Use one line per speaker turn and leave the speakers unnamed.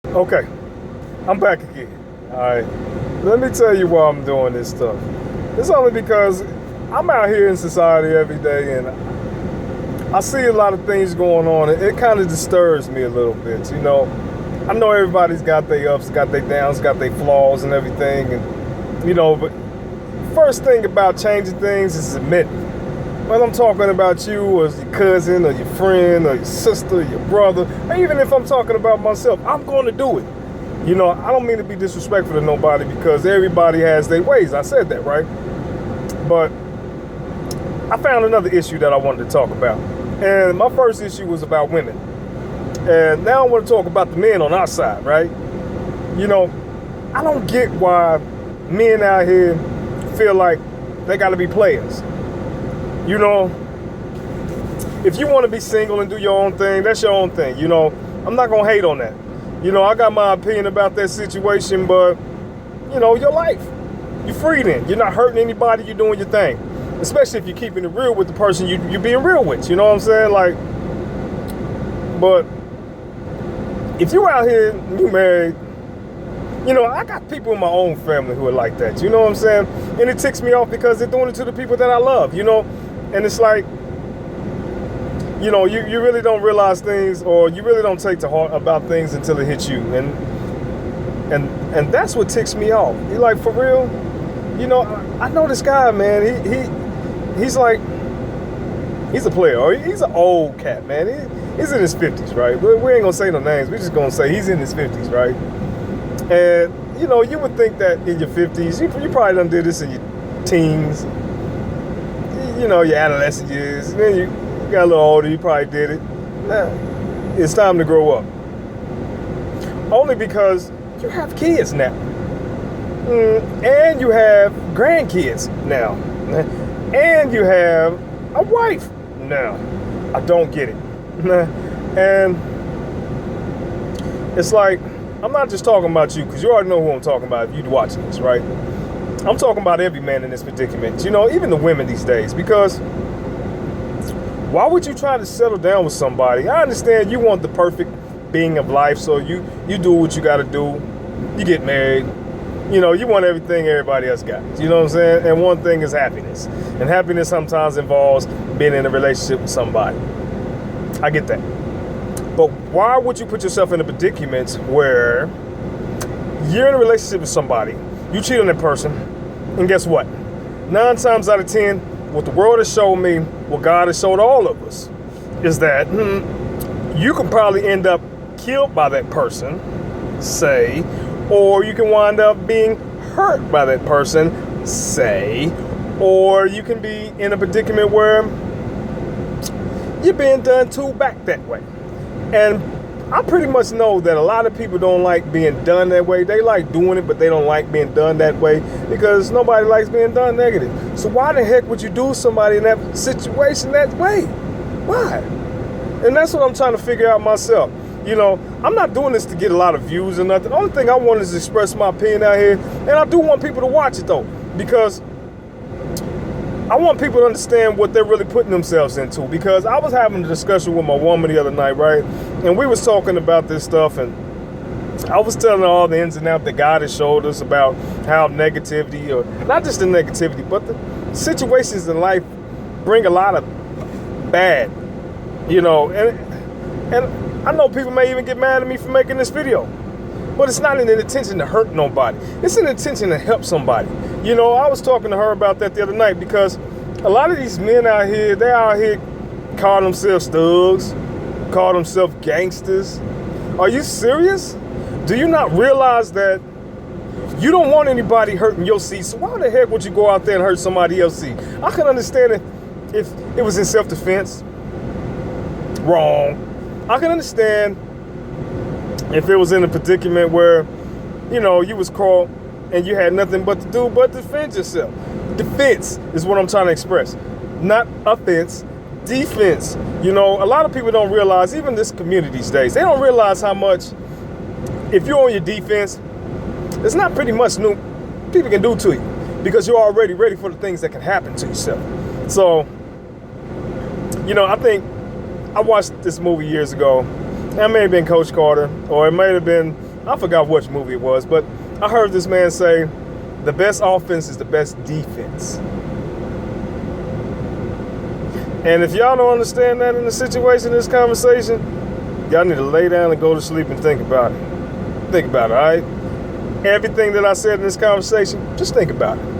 Okay, I'm back again. All right, let me tell you why I'm doing this stuff. It's only because I'm out here in society every day and I see a lot of things going on. It kind of disturbs me a little bit. I know everybody's got their ups, got their downs, got their flaws and everything. And, but first thing about changing things is admitting. Whether I'm talking about you or your cousin or your friend or your sister or your brother, or even if I'm talking about myself, I'm going to do it. I don't mean to be disrespectful to nobody because everybody has their ways. I said that, right? But I found another issue that I wanted to talk about. And my first issue was about women. And now I want to talk about the men on our side, right? I don't get why men out here feel like they got to be players. If you want to be single and do your own thing, that's your own thing. I'm not going to hate on that. I got my opinion about that situation, but, your life. You're free then. You're not hurting anybody. You're doing your thing. Especially if you're keeping it real with the person you're being real with. You know what I'm saying? But if you're out here and you married, I got people in my own family who are like that. You know what I'm saying? And it ticks me off because they're doing it to the people that I love, And it's like, you really don't realize things or you really don't take to heart about things until it hits you. And that's what ticks me off. You're like, for real? I know this guy, man. He's like, he's a player. Or he's an old cat, man. He's in his 50s, right? We ain't gonna say no names. We're just gonna say he's in his 50s, right? And, you would think that in your 50s, you probably done did this in your teens, your adolescent years. And then you got a little older, you probably did it. Nah, it's time to grow up. Only because you have kids now. And you have grandkids now. And you have a wife now. I don't get it. And it's like, I'm not just talking about you, because you already know who I'm talking about if you're watching this, right? I'm talking about every man in this predicament. Even the women these days. Because why would you try to settle down with somebody? I understand you want the perfect being of life, so you do what you got to do. You get married. You want everything everybody else got. You know what I'm saying? And one thing is happiness. And happiness sometimes involves being in a relationship with somebody. I get that. But why would you put yourself in a predicament where you're in a relationship with somebody, you cheat on that person, and guess what? 9 times out of 10, what the world has shown me, what God has showed all of us, is that you can probably end up killed by that person, say, or you can wind up being hurt by that person, say, or you can be in a predicament where you're being done to back that way. And I pretty much know that a lot of people don't like being done that way. They like doing it, but they don't like being done that way because nobody likes being done negative. So why the heck would you do somebody in that situation that way? Why? And that's what I'm trying to figure out myself. I'm not doing this to get a lot of views or nothing. The only thing I want is to express my opinion out here. And I do want people to watch it, though, because I want people to understand what they're really putting themselves into. Because I was having a discussion with my woman the other night, right? And we was talking about this stuff, and I was telling her all the ins and outs that God has showed us about how negativity, or not just the negativity, but the situations in life bring a lot of bad, and I know people may even get mad at me for making this video, but it's not an intention to hurt nobody. It's an intention to help somebody. I was talking to her about that the other night because a lot of these men out here, they're out here call themselves thugs, call themselves gangsters. Are you serious? Do you not realize that you don't want anybody hurting your seat? So why the heck would you go out there and hurt somebody else's seat? I can understand it if it was in self-defense. Wrong. I can understand if it was in a predicament where, you was caught and you had nothing but to do but defend yourself. Defense is what I'm trying to express. Not offense, defense. A lot of people don't realize, even this community these days, they don't realize how much, if you're on your defense, there's not pretty much new people can do to you because you're already ready for the things that can happen to yourself. So, I think I watched this movie years ago. That may have been Coach Carter, or it may have been I forgot which movie it was, but I heard this man say, the best offense is the best defense. And if y'all don't understand that in the situation, in this conversation, y'all need to lay down and go to sleep and think about it. Think about it, all right? Everything that I said in this conversation, just think about it.